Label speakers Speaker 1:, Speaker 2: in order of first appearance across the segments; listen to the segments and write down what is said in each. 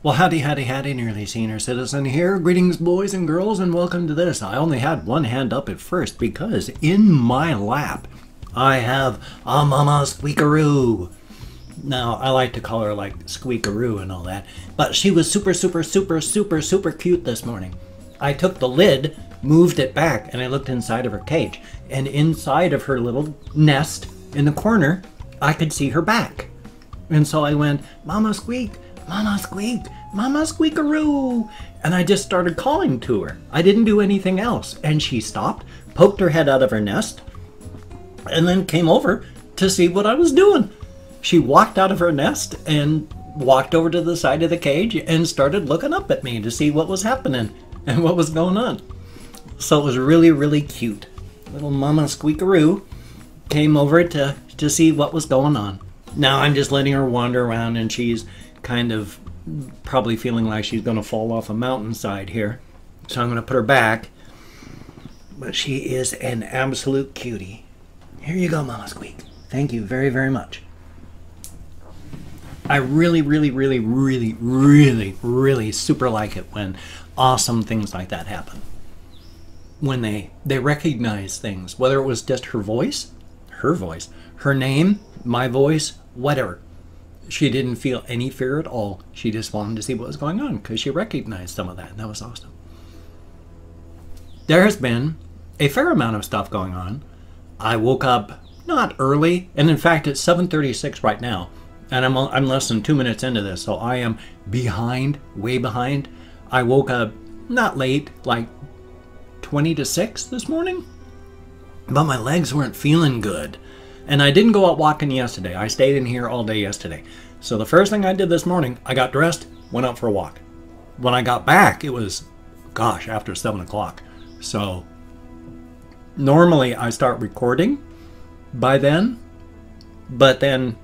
Speaker 1: Well, howdy, howdy, howdy, nearly senior citizen here. Greetings, boys and girls, and welcome to this. I only had one hand up at first because in my lap I have a mama squeakaroo. Now, I like to call her like Squeakaroo and all that, but she was super cute this morning. I took the lid, moved it back, and I looked inside of her cage. And inside of her little nest in the corner, I could see her back. And so I went, Mama Squeak, Mama Squeak, Mama Squeakaroo. And I just started calling to her. I didn't do anything else. And she stopped, poked her head out of her nest, and then came over to see what I was doing. She walked out of her nest and walked over to the side of the cage and started looking up at me to see what was happening and what was going on. So it was really cute. Little Mama Squeakaroo came over to see what was going on. Now I'm just letting her wander around, and she's kind of probably feeling like she's going to fall off a mountainside here. So I'm going to put her back. But she is an absolute cutie. Here you go, Mama Squeak. Thank you very much. I really super like it when awesome things like that happen. When they recognize things, whether it was just her voice, her name, my voice, whatever. She didn't feel any fear at all. She just wanted to see what was going on because she recognized some of that, and that was awesome. There has been a fair amount of stuff going on. I woke up not early, and in fact it's 7:36 right now, and I'm less than 2 minutes into this, so I am behind, way behind. I woke up not late, like 20 to 6 this morning, but my legs weren't feeling good. And I didn't go out walking yesterday. I stayed in here all day yesterday. So the first thing I did this morning, I got dressed, went out for a walk. When I got back, it was, gosh, after 7 o'clock. So normally I start recording by then, but then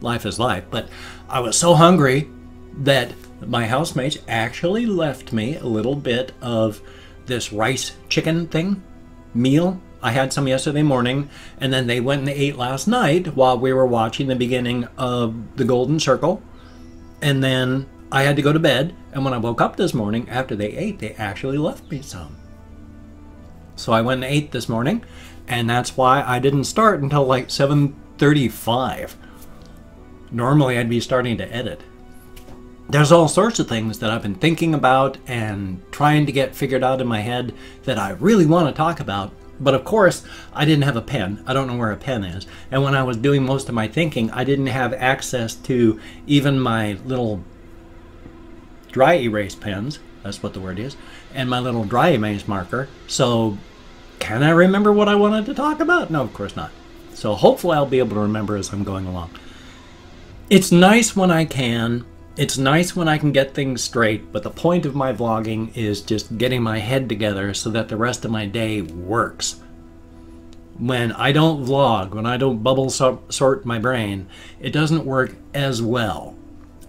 Speaker 1: life is life. But I was so hungry that my housemates actually left me a little bit of this rice chicken thing, meal. I had some yesterday morning, and then they went and ate last night while we were watching the beginning of The Golden Circle. And then I had to go to bed, and when I woke up this morning after they ate, they actually left me some. So I went and ate this morning, and that's why I didn't start until like 7:35. Normally I'd be starting to edit. There's all sorts of things that I've been thinking about and trying to get figured out in my head that I really want to talk about. But of course, I didn't have a pen. I don't know where a pen is. And when I was doing most of my thinking, I didn't have access to even my little dry erase pens. That's what the word is. And my little dry erase marker. So can I remember what I wanted to talk about? No, of course not. So hopefully I'll be able to remember as I'm going along. It's nice when I can. It's nice when I can get things straight, but the point of my vlogging is just getting my head together so that the rest of my day works. When I don't vlog, when I don't bubble sort my brain, it doesn't work as well.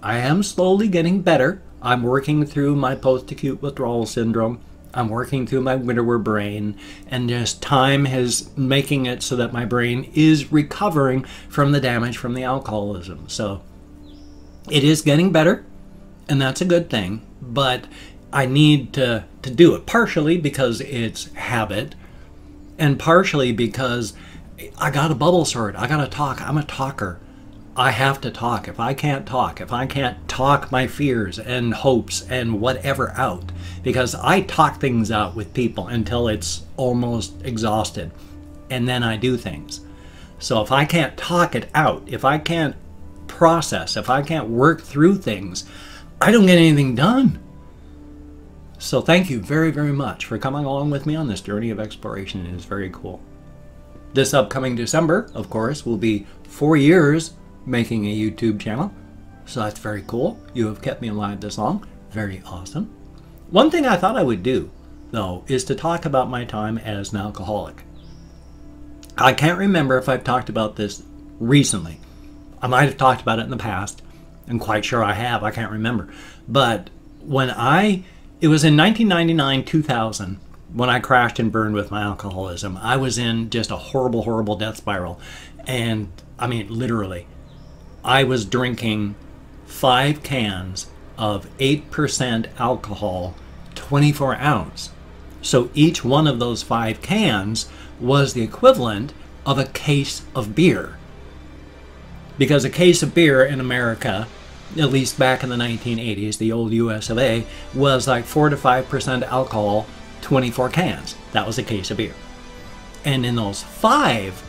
Speaker 1: I am slowly getting better. I'm working through my post-acute withdrawal syndrome. I'm working through my widower brain, and just time is making it so that my brain is recovering from the damage from the alcoholism. So it is getting better, and that's a good thing, but I need to do it partially because it's habit, and partially because I got to bubble sort. I got to talk. I'm a talker. I have to talk. If I can't talk my fears and hopes and whatever out, because I talk things out with people until it's almost exhausted, and then I do things. So if I can't talk it out, if I can't process, if I can't work through things, I don't get anything done. So thank you very much for coming along with me on this journey of exploration. It is very cool. This upcoming December, of course, will be 4 years making a YouTube channel. So that's very cool. You have kept me alive this long. Very awesome. One thing I thought I would do, though, is to talk about my time as an alcoholic. I can't remember if I've talked about this recently. I might have talked about it in the past. I'm quite sure I have. I can't remember. But when it was in 1999-2000 when I crashed and burned with my alcoholism. I was in just a horrible death spiral. And I mean, literally, I was drinking 5 cans of 8% alcohol, 24 ounce. So each one of those 5 cans was the equivalent of a case of beer. Because a case of beer in America, at least back in the 1980s, the old US of A, was like 4 to 5% alcohol, 24 cans. That was a case of beer. And in those 5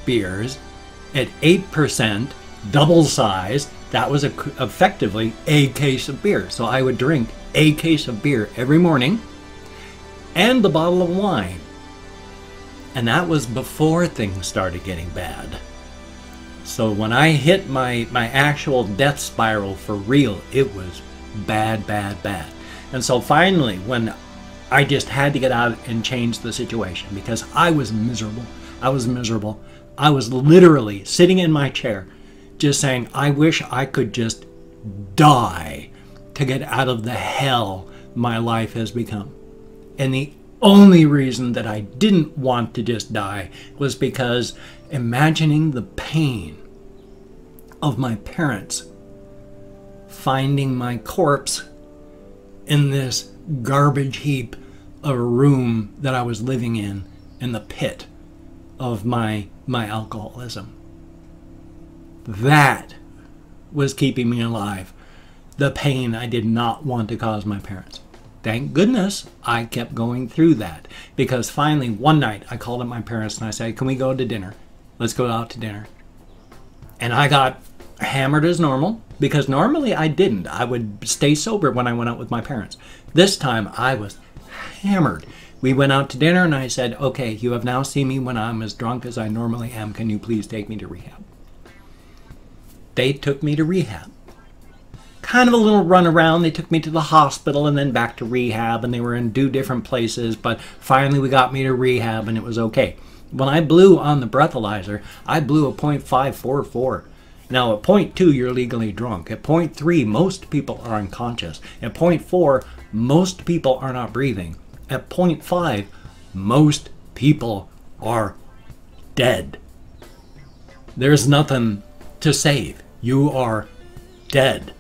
Speaker 1: beers, at 8%, double size, that was effectively a case of beer. So I would drink a case of beer every morning and the bottle of wine. And that was before things started getting bad. So when I hit my actual death spiral for real, it was bad, bad, bad. And so finally, when I just had to get out and change the situation because I was miserable. I was miserable. I was literally sitting in my chair just saying, I wish I could just die to get out of the hell my life has become. And the only reason that I didn't want to just die was because imagining the pain of my parents finding my corpse in this garbage heap of a room that I was living in the pit of my alcoholism. That was keeping me alive. The pain I did not want to cause my parents. Thank goodness I kept going through that, because finally one night I called up my parents and I said, can we go to dinner? Let's go out to dinner. And I got hammered as normal, because normally I didn't. I would stay sober when I went out with my parents. This time I was hammered. We went out to dinner and I said, okay, you have now seen me when I'm as drunk as I normally am. Can you please take me to rehab? They took me to rehab. Kind of a little run around. They took me to the hospital and then back to rehab, and they were in 2 different places, but finally we got me to rehab and it was okay. When I blew on the breathalyzer, I blew a .544. Now at 0.2 you're legally drunk. At 0.3 most people are unconscious. At 0.4 most people are not breathing. At 0.5 most people are dead. There's nothing to save. You are dead.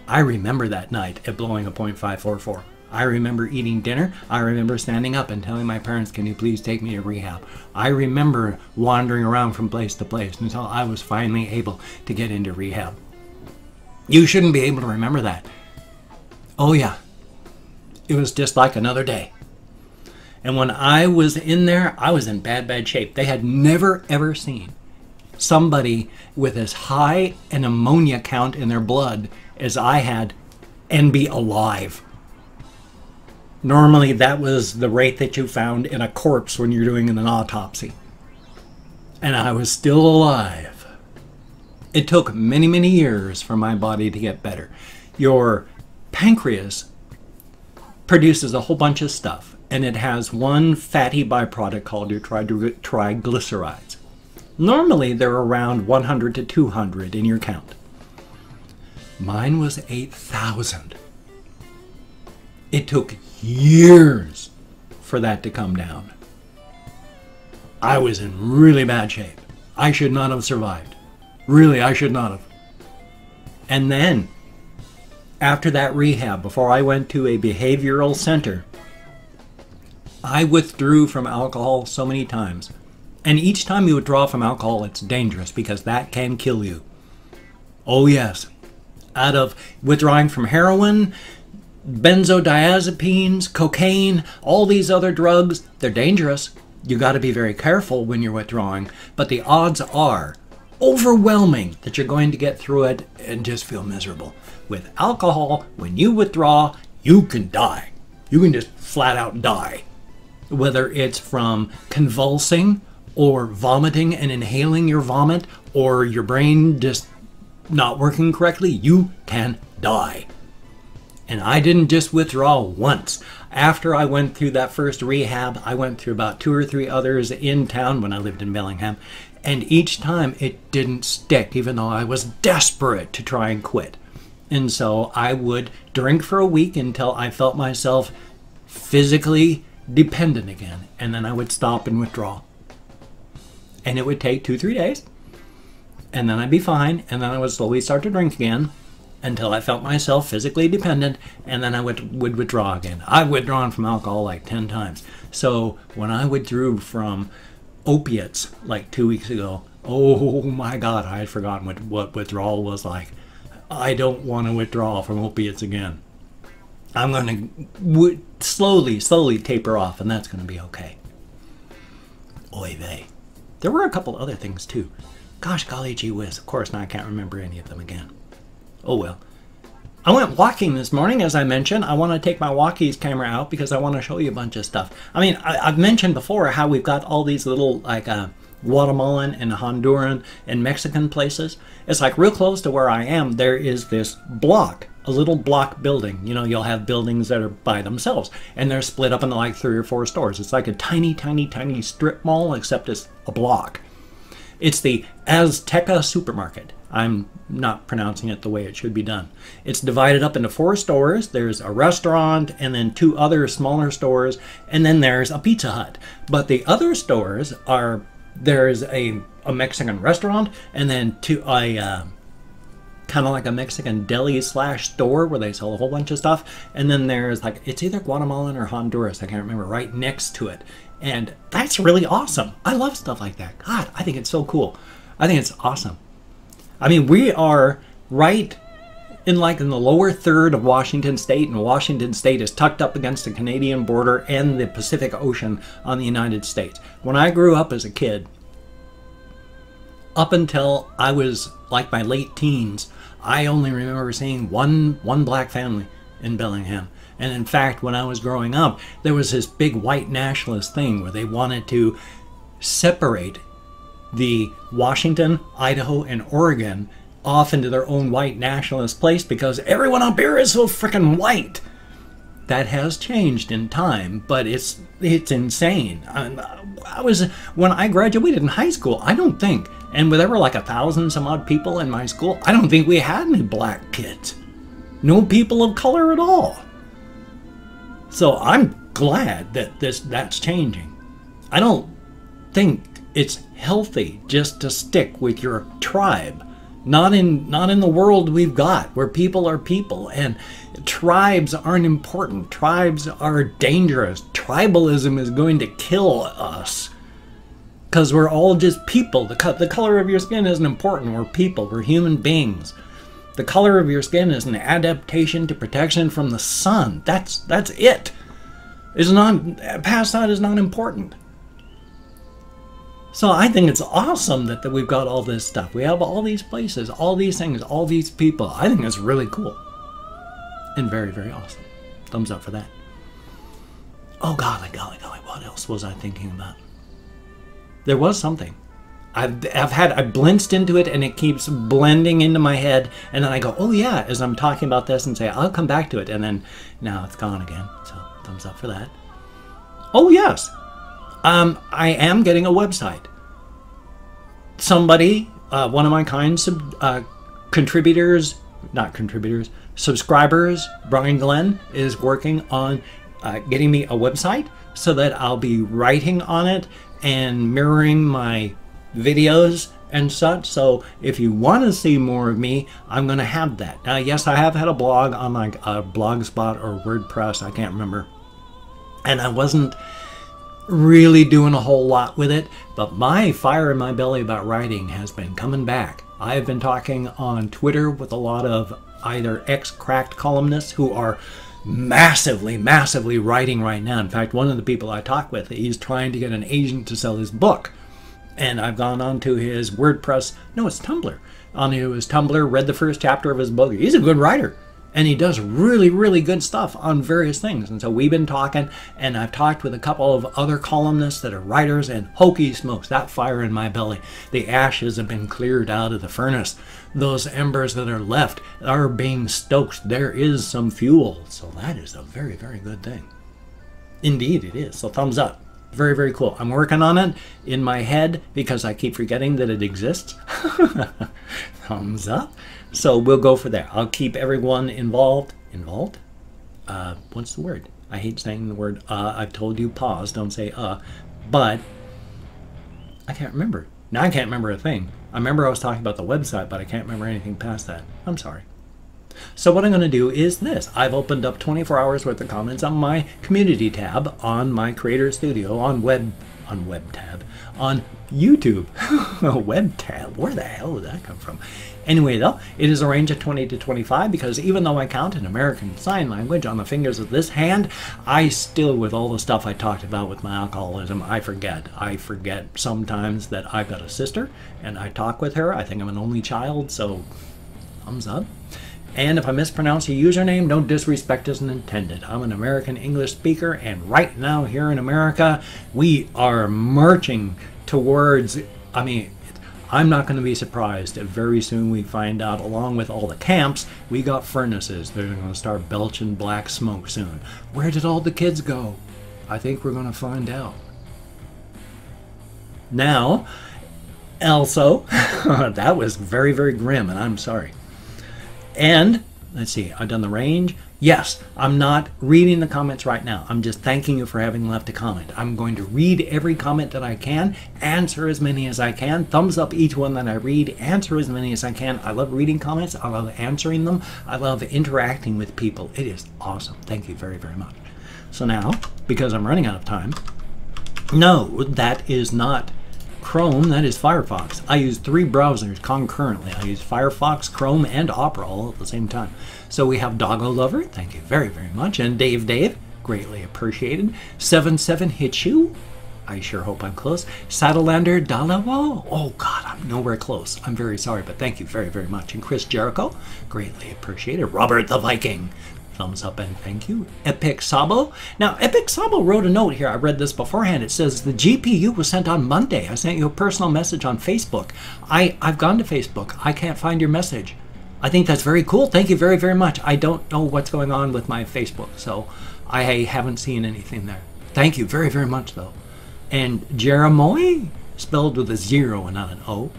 Speaker 1: I remember that night at blowing a .544. I remember eating dinner. I remember standing up and telling my parents, can you please take me to rehab? I remember wandering around from place to place until I was finally able to get into rehab. You shouldn't be able to remember that. Oh yeah. It was just like another day. And when I was in there, I was in bad, bad shape. They had never, ever seen somebody with as high an ammonia count in their blood as I had and be alive. Normally that was the rate that you found in a corpse when you're doing an autopsy. And I was still alive. It took many, many years for my body to get better. Your pancreas produces a whole bunch of stuff, and it has one fatty byproduct called your triglycerides. Normally they're around 100 to 200 in your count. Mine was 8,000. It took years for that to come down. I was in really bad shape. I should not have survived. Really, I should not have. And then, after that rehab, before I went to a behavioral center, I withdrew from alcohol so many times. And each time you withdraw from alcohol, it's dangerous because that can kill you. Oh yes. Out of withdrawing from heroin, benzodiazepines, cocaine, all these other drugs, they're dangerous. You got to be very careful when you're withdrawing, but the odds are overwhelming that you're going to get through it and just feel miserable. With alcohol, when you withdraw, you can die. You can just flat out die. Whether it's from convulsing or vomiting and inhaling your vomit, or your brain just not working correctly, you can die. And I didn't just withdraw once. After I went through that first rehab, I went through about 2 or 3 others in town when I lived in Bellingham, and each time it didn't stick, even though I was desperate to try and quit. And so I would drink for a week until I felt myself physically dependent again, and then I would stop and withdraw. And it would take 2-3 days, and then I'd be fine, and then I would slowly start to drink again, until I felt myself physically dependent, and then I would withdraw again. I've withdrawn from alcohol like 10 times. So when I withdrew from opiates like 2 weeks ago, oh my God, I had forgotten what withdrawal was like. I don't want to withdraw from opiates again. I'm going to slowly taper off, and that's going to be okay. Oy vey. There were a couple other things too. Gosh, golly gee whiz. Of course, now I can't remember any of them again. Oh well. I went walking this morning, as I mentioned. I want to take my walkies camera out because I want to show you a bunch of stuff. I mean, I've mentioned before how we've got all these little, like, Guatemalan and Honduran and Mexican places. It's like real close to where I am, there is this block, a little block building. You know, you'll have buildings that are by themselves, and they're split up into like 3 or 4 stores. It's like a tiny strip mall, except it's a block. It's the Azteca supermarket. I'm not pronouncing it the way it should be done. It's divided up into 4 stores. There's a restaurant and then 2 other smaller stores, and then there's a Pizza Hut. But the other stores are, there's a Mexican restaurant, and then kind of like a Mexican deli / store where they sell a whole bunch of stuff. And then there's like, it's either Guatemalan or Honduras, I can't remember, right next to it. And that's really awesome. I love stuff like that. God, I think it's so cool. I think it's awesome. I mean, we are right in the lower third of Washington State, and Washington State is tucked up against the Canadian border and the Pacific Ocean on the United States. When I grew up as a kid, up until I was like my late teens, I only remember seeing one black family in Bellingham. And in fact, when I was growing up, there was this big white nationalist thing where they wanted to separate the Washington, Idaho, and Oregon off into their own white nationalist place because everyone up here is so freaking white. That has changed in time, but it's insane. When I graduated in high school, I don't think, and there were like 1,000 some odd people in my school, I don't think we had any black kids. No people of color at all. So I'm glad that that's changing. I don't think it's healthy just to stick with your tribe. Not in the world we've got, where people are people, and tribes aren't important. Tribes are dangerous. Tribalism is going to kill us because we're all just people. The color of your skin isn't important. We're people. We're human beings. The color of your skin is an adaptation to protection from the sun. That's it. It's not, past that is not important. So I think it's awesome that we've got all this stuff. We have all these places, all these things, all these people. I think it's really cool. And very, very awesome. Thumbs up for that. Oh, golly, what else was I thinking about? There was something. I blinched into it, and it keeps blending into my head, and then I go, oh yeah, as I'm talking about this, and say, I'll come back to it, and then now it's gone again. So thumbs up for that. Oh yes. I am getting a website. Somebody, one of my kind subscribers, Brian Glenn, is working on getting me a website so that I'll be writing on it and mirroring my videos and such. So if you want to see more of me, I'm going to have that. Now, yes, I have had a blog on like a Blogspot or WordPress, I can't remember. And I wasn't really doing a whole lot with it, but my fire in my belly about writing has been coming back. I've been talking on Twitter with a lot of either ex-cracked columnists who are massively writing right now. In fact, one of the people I talk with, he's trying to get an agent to sell his book. And I've gone onto his WordPress, no, it's Tumblr. Onto his Tumblr, read the first chapter of his book. He's a good writer. And he does really good stuff on various things. And so we've been talking, and I've talked with a couple of other columnists that are writers, and hokey smokes, that fire in my belly. The ashes have been cleared out of the furnace. Those embers that are left are being stoked. There is some fuel. So that is a very good thing. Indeed it is. So thumbs up. Very cool. I'm working on it in my head because I keep forgetting that it exists. Thumbs up. So we'll go for that. I'll keep everyone involved. Involved? What's the word? I hate saying the word I've told you pause, don't say but I can't remember. Now I can't remember a thing. I remember I was talking about the website, but I can't remember anything past that. I'm sorry. So what I'm going to do is this. I've opened up 24 hours worth of comments on my community tab, on my creator studio, on web tab, on YouTube. Web tab, where the hell did that come from? Anyway though, it is a range of 20 to 25 because even though I count in American Sign Language on the fingers of this hand, I still, with all the stuff I talked about with my alcoholism, I forget. I forget sometimes that I've got a sister and I talk with her. I think I'm an only child, so thumbs up. And if I mispronounce your username, no disrespect isn't intended. I'm an American English speaker, and right now here in America, we are marching towards, I'm not going to be surprised if very soon we find out, along with all the camps, we got furnaces. They're going to start belching black smoke soon. Where did all the kids go? I think we're going to find out. Now, also, that was very, very grim, and I'm sorry. And, let's see, I've done the range. Yes, I'm not reading the comments right now. I'm just thanking you for having left a comment. I'm going to read every comment that I can, answer as many as I can, thumbs up each one that I read, answer as many as I can. I love reading comments. I love answering them. I love interacting with people. It is awesome. Thank you very, very much. So now, because I'm running out of time, no, that is not Chrome, that is Firefox. I use 3 browsers concurrently. I use Firefox, Chrome, and Opera all at the same time. So we have Doggo Lover, thank you very, very much. And Dave, greatly appreciated. 77 Hitchu, I sure hope I'm close. Saddlelander Dalawo, oh God, I'm nowhere close. I'm very sorry, but thank you very, very much. And Chris Jericho, greatly appreciated. Robert the Viking, thumbs up and thank you. Epic Sabo. Now, Epic Sabo wrote a note here. I read this beforehand. It says, the GPU was sent on Monday. I sent you a personal message on Facebook. I've gone to Facebook. I can't find your message. I think that's very cool. Thank you very, very much. I don't know what's going on with my Facebook, so I haven't seen anything there. Thank you very, very much, though. And Jeremiah, spelled with a 0 and not an O.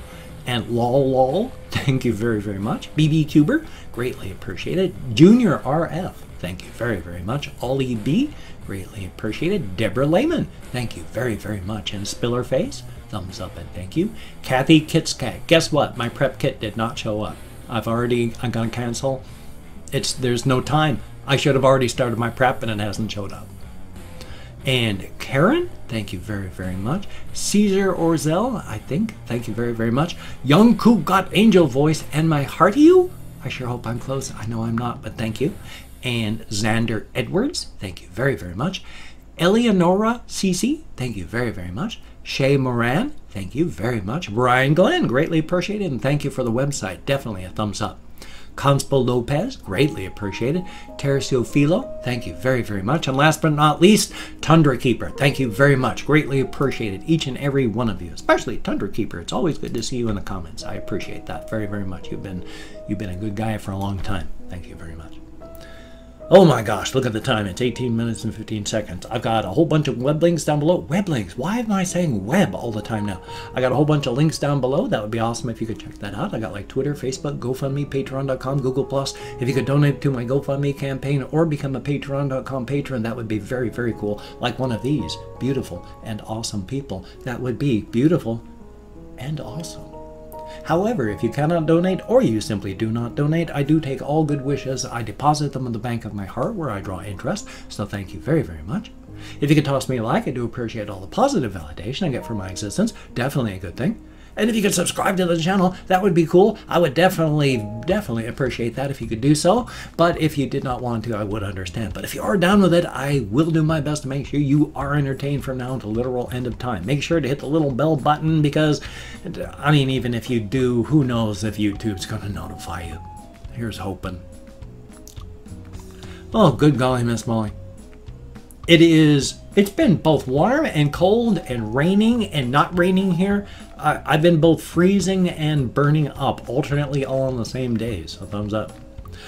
Speaker 1: And lol, thank you very, very much. BB Cuber, greatly appreciated. Junior RF, thank you very, very much. Ollie B, greatly appreciated. Deborah Lehman, thank you very, very much. And Spiller Face, thumbs up and thank you. Kathy Kitskat, guess what? My prep kit did not show up. I'm gonna cancel. There's no time. I should have already started my prep and it hasn't showed up. And Karen, thank you very, very much. Caesar Orzel, I think, thank you very, very much. Young Koo got angel voice and my heart to you. I sure hope I'm close. I know I'm not, but thank you. And Xander Edwards, thank you very, very much. Eleonora Cece, thank you very, very much. Shay Moran, thank you very much. Brian Glenn, greatly appreciated, and thank you for the website. Definitely a thumbs up. Conspo Lopez, greatly appreciated. Tercio Filo, thank you very, very much. And last but not least, Tundra Keeper, thank you very much. Greatly appreciated, each and every one of you, especially Tundra Keeper. It's always good to see you in the comments. I appreciate that very, very much. You've been a good guy for a long time. Thank you very much. Oh my gosh, look at the time. It's 18 minutes and 15 seconds. I've got a whole bunch of web links down below. Web links. Why am I saying web all the time now? I got a whole bunch of links down below. That would be awesome if you could check that out. I got like Twitter, Facebook, GoFundMe, Patreon.com, Google+. If you could donate to my GoFundMe campaign or become a Patreon.com patron, that would be very, very cool. Like one of these beautiful and awesome people. That would be beautiful and awesome. However, if you cannot donate or you simply do not donate, I do take all good wishes. I deposit them in the bank of my heart where I draw interest. So thank you very, very much. If you could toss me a like, I do appreciate all the positive validation I get from my existence. Definitely a good thing. And if you could subscribe to the channel, that would be cool. I would definitely appreciate that if you could do so. But if you did not want to, I would understand. But if you are down with it, I will do my best to make sure you are entertained from now to literal end of time. Make sure to hit the little bell button because, I mean, even if you do, who knows if YouTube's going to notify you. Here's hoping. Oh, good golly, Miss Molly. It's been both warm and cold and raining and not raining here. I've been both freezing and burning up alternately all on the same day, so thumbs up.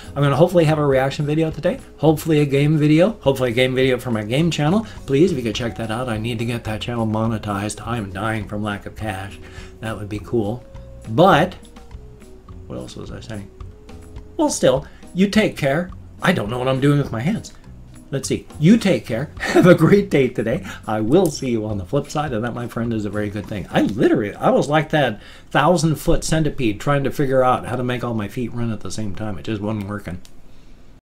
Speaker 1: I'm going to hopefully have a reaction video today, hopefully a game video for my game channel. Please, if you could check that out, I need to get that channel monetized. I'm dying from lack of cash. That would be cool. But, what else was I saying? Well, still, you take care. I don't know what I'm doing with my hands. let's see. You take care. Have a great day today. I will see you on the flip side, and that, my friend, is a very good thing. I was like that 1,000-foot centipede trying to figure out how to make all my feet run at the same time. It just wasn't working.